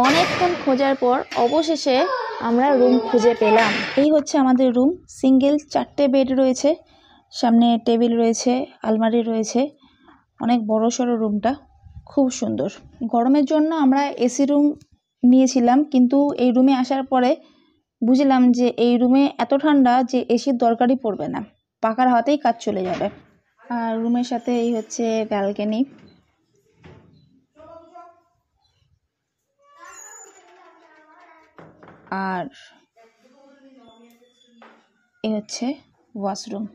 অনেকক্ষণ খোঁজার পর অবশেষে আমরা রুম খুঁজে পেলাম। এই হচ্ছে আমাদের রুম। সিঙ্গেল 4টে বেড রয়েছে, সামনে টেবিল রয়েছে, আলমারি রয়েছে। অনেক বড় সড়ো রুমটা, খুব সুন্দর। গরমের জন্য আমরা এসি রুম নিয়েছিলাম, কিন্তু এই রুমে আসার পরে বুঝলাম যে এই রুমে এত ঠান্ডা যে এসির দরকারই পড়বে না, পাখার হাতেই কাজ চলে যাবে। আর রুমের সাথে এই হচ্ছে ব্যালকনি। আর এই হচ্ছে ওয়াশরুম,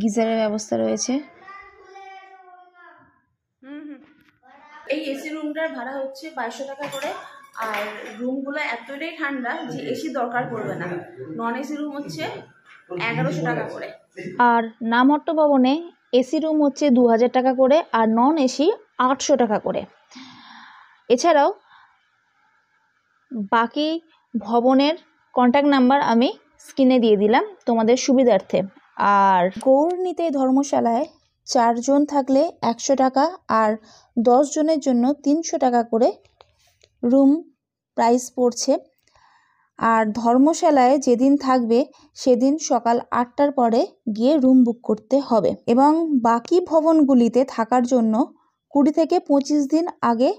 গিজারের ব্যবস্থা রয়েছে। এই এসি রুমটার ভাড়া হচ্ছে 2200 টাকা করে। আর রুমগুলো এতটাই ঠান্ডা যে এসি দরকার পড়বে না। নন এসি রুম হচ্ছে 1100 টাকা করে। আর নামহট্ট ভবনে এসি রুম হচ্ছে 2000 টাকা করে, আর নন এসি 800 টাকা করে। এছাড়াও বাকি ভবনের কন্ট্যাক্ট নাম্বার আমি স্ক্রিনে দিয়ে দিলাম তোমাদের সুবিধার্থে। আর গৌরনীতে ধর্মশালায় 4 জন থাকলে 100 টাকা, আর 10 জনের জন্য 300 টাকা করে রুম প্রাইস পড়ছে। আর ধর্মশালায় যেদিন থাকবে সেদিন সকাল 8টার পরে গিয়ে রুম বুক করতে হবে, এবং বাকি ভবনগুলিতে থাকার জন্য 20 থেকে 25 দিন আগে